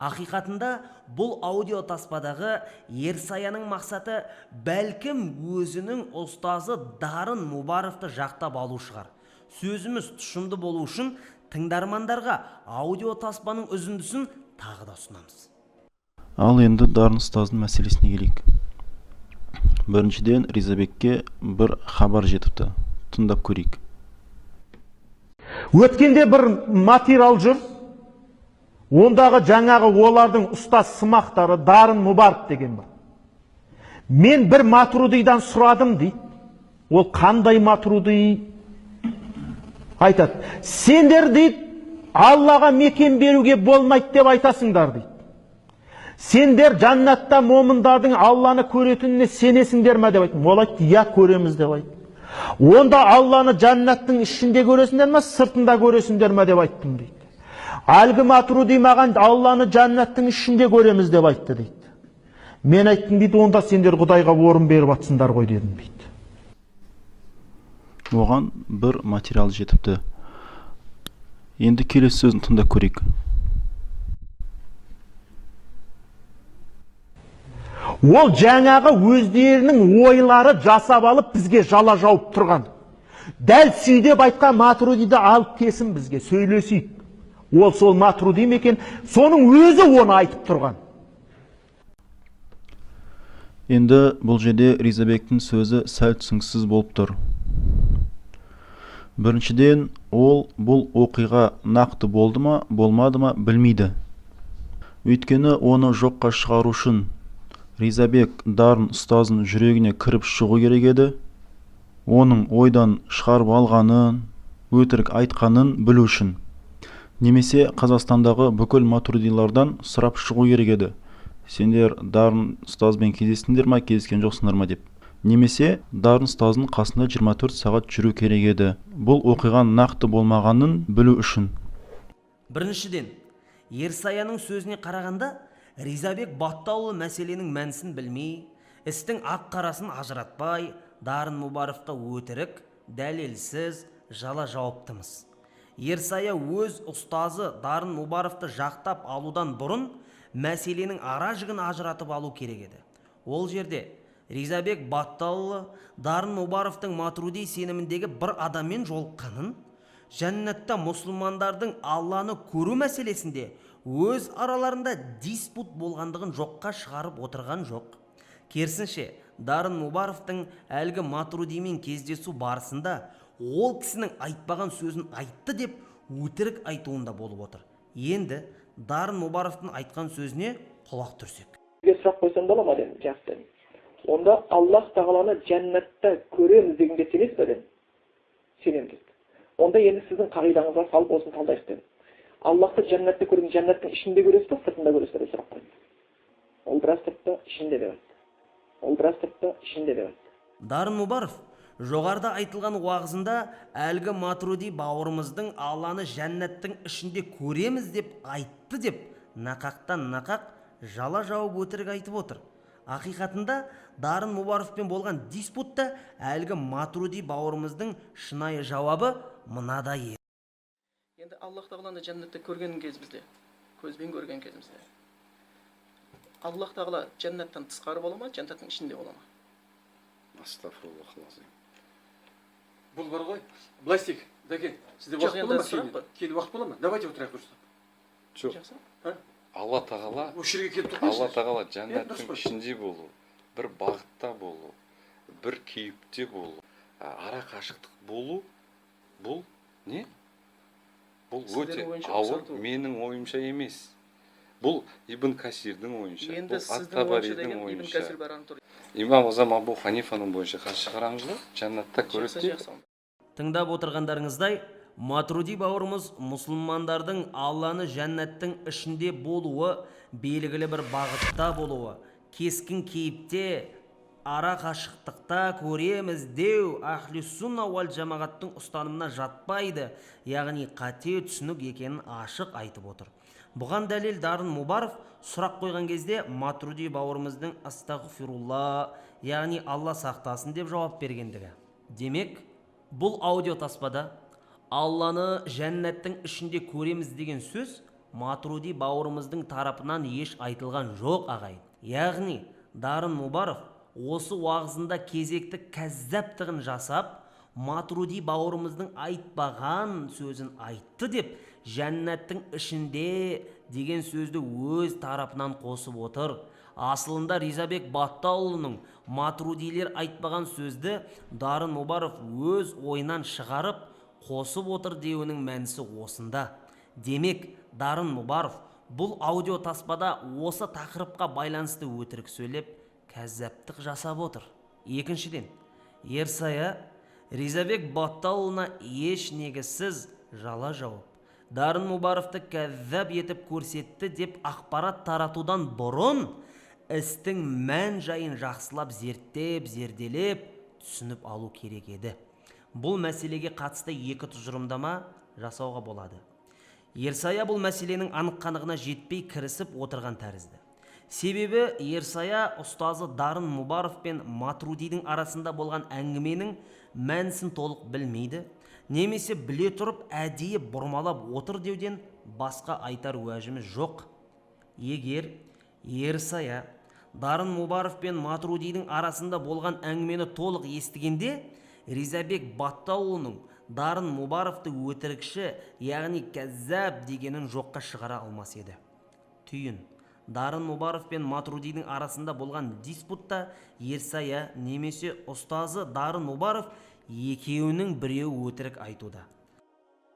Ақиқатында бұл аудио таспадағы Ерсаяның мақсаты бәлкім өзінің ұстазы Дарын Мубаровты жақтап алу шығар. Сөзіміз тұшымды болу үшін тыңдармандарға аудио таспаның үзіндісін тағы да ұсынамыз. Ал енді Дарын ұстаздың мәселесіне келейік. Біріншіден Ризабекке бір хабар жетіпті. Тыңдап көрейік. Өткенде бір материал жүр. Ондағы жаңағы олардың ұстаз сымақтары Дарын Мубаров деген бар. Мен бір Матрудидан сұрадым дейді. Ол қандай Матруди? Айтады. Сендер дейді, Аллаға мекен беруге болмайды деп айтасыңдар дейді. Сендер жаннатта момындардың Алланы көретініне сенесіңдер ме деп айтты. Ол айтты, иә көреміз деп айтты. Онда Алланы жаннаттың ішінде көресіңдер ме, сыртында көресіңдер ме деп айттым дейді. Әлгі Матруди маған Алланы жаннаттың ішінде көреміз деп айтты дейді. Мен айттым дейді, онда сендер Құдайға орын беріп атсыңдар ғой дедім дейді. Оған бір материал жетіпті. Енді келесі сөзін тыңдап көрейік. Ол жаңағы өздерінің ойлары жасап алып бізге жала жауып тұрған. Дәл сүйдеп айтқан Матрудиді алып келсін бізге, сөйлесейік. Ол сол Матруди ме екен, соның өзі оны айтып тұрған. Енді бұл жерде Ризабектің сөзі сәл түсініксіз болып тұр. Біріншіден, ол бұл оқиға нақты болды ма, болмады ма білмейді. Өйткені оны жоққа шығару үшін Ризабек Дарын ұстазының жүрегіне кіріп шығу керек еді. Оның ойдан шығарып алғанын, өтірік айтқанын білу үшін. Немесе Қазақстандағы бүкіл Матрудилардан сұрап шығу керек еді. Сендер Дарын ұстазбен кездестіңдер ма, кездескен жоқсыңдар ма деп. Немесе Дарын ұстазының қасында 24 сағат жүру керек еді. Бұл оқиған нақты болмағанын білу үшін. Біріншіден, Ерсаяның сөзіне қарағанда, Ризабек Баттаулы мәселенің мәнісін білмей, істің ақ-қарасын ажыратпай, Дарын Мубаровқа өтірік, дәлелсіз, жала жауаптымыз. Ерсая өз ұстазы Дарын Мубаровты жақтап алудан бұрын мәселенің ара жігін ажыратып алу керек еді. Ол жерде Ризабек Баттаулы Дарын Мубаровтың Матруди сеніміндегі бір адаммен жолыққанын, жәннатта мұсылмандардың Алланы көру мәселесінде өз араларында диспут болғандығын жоққа шығарып отырған жоқ. Керісінше, Дарын Мубаровтың әлгі Матрудимен кездесу барысында ол кісінің айтпаған сөзін айтты деп өтірік айтуында болып отыр. Енді Дарын Мубаровтың айтқан сөзіне құлақ түрсек. Сұрақ қойсам бола ма дедім, жақсы. Онда Аллах тағаланы жәннатта көреміз дегенге сенесіз бе дедім? Сенемін деді. Онда енді сіздің қағидаңызға салып осыны талдайық дедім. Аллахты жәннатта көрген, жәннаттың ішінде көресіз бе, сыртында көресіз бе деп сұрақ қойдым. Ол біраз сыртта, ішінде деп айтты. Ол біраз сыртта, ішінде деп айтты. Дарын Мубаров жоғарыда айтылған уағызында әлгі Матруди бауырымыздың Алланы жәннаттың ішінде көреміз деп айтты деп нақақтан нақақ жала жауып өтірік айтып отыр. Ақиқатында Дарын Мубаровпен болған диспутта әлгі Матруди бауырымыздың шынайы жауабы мынадай. Енді Аллах тағаланы жәннатта көрген кезімізде, көзбен көрген кезімізде, Аллах тағала жәннаттан тысқары бола ма, жәннаттың ішінде бола ма? Астағфируллах алазим. Бұл бар ғой. Былай істейік. Дәке, сізде уақыт бола ма? Келі уақыт бола ма? Давайте отырайық дұрыстап. Жоқ. Алла тағала, Осы жерге келіп тұрмайсыз. Алла тағала жәннаттың ішінде болу, бір бағытта болу, бір кейіпте болу, ара қашықтық болу, бұл не? Бұл өте ауыр, менің ойымша емес. Бұл Ибн Касирдің ойынша, Енді бұл сіздің ойынша деген Ибн Касир баран тұр. Имам Азам Абу Ханифаның бойынша қанша қараңыздар? Жәннатта көреді. Тыңдап отырғандарыңыздай, Матруди бауырымыз мұсылмандардың Алланы жәннаттың ішінде болуы, белгілі бір бағытта болуы, кескін кейіпте, ара қашықтықта көреміз деу ахли сунна уал жамағаттың ұстанымына жатпайды, яғни қате түсінік екенін ашық айтып отыр. Бұған дәлел Дарын Мубаров сұрақ қойған кезде Матруди бауырымыздың астағфирулла, яғни Алла сақтасын деп жауап бергендігі. Демек, бұл аудио таспада Алланы жәннаттың ішінде көреміз деген сөз Матруди бауырымыздың тарапынан еш айтылған жоқ ағайын. Яғни Дарын Мұбаров осы уағызында кезекті кәззаптығын жасап, Матруди бауырымыздың айтпаған сөзін айтты деп, жәннаттың ішінде деген сөзді өз тарапынан қосып отыр. Асылында Ризабек Батталұлының Матрудилер айтпаған сөзді Дарын Мұбаров өз ойынан шығарып қосып отыр деуінің мәнісі осында. Демек, Дарын Мұбаров бұл аудио таспада осы тақырыпқа байланысты өтірік сөйлеп, кәззаптық жасап отыр. Екіншіден, Ерсая Ризабек Батталұлына еш негізсіз жала жауып, Дарын Мұбаровты кәззап етіп көрсетті деп ақпарат таратудан бұрын істің мән жайын жақсылап зерделеп, түсініп алу керек еді. Бұл мәселеге қатысты екі тұжырымдама жасауға болады. Ерсая бұл мәселенің анық-қанығына жетпей кірісіп отырған тәрізді. Себебі Ерсая ұстазы Дарын Мұбаров пен Матрудидің арасында болған әңгіменің мәнісін толық білмейді, немесе біле тұрып әдейі бұрмалап отыр деуден басқа айтар уәжіміз жоқ. Егер Ерсая Дарын Мұбаров пен Матрудидің арасында болған әңгімені толық естігенде, Ризабек Батталұлының Дарын Мұбаровты өтірікші, яғни кәззап дегенін жоққа шығара алмас еді. Түйін: Дарын Мұбаров пен Матрудидің арасында болған диспутта Ерсая немесе ұстазы Дарын Мұбаров екеуінің біреуі өтірік айтуда.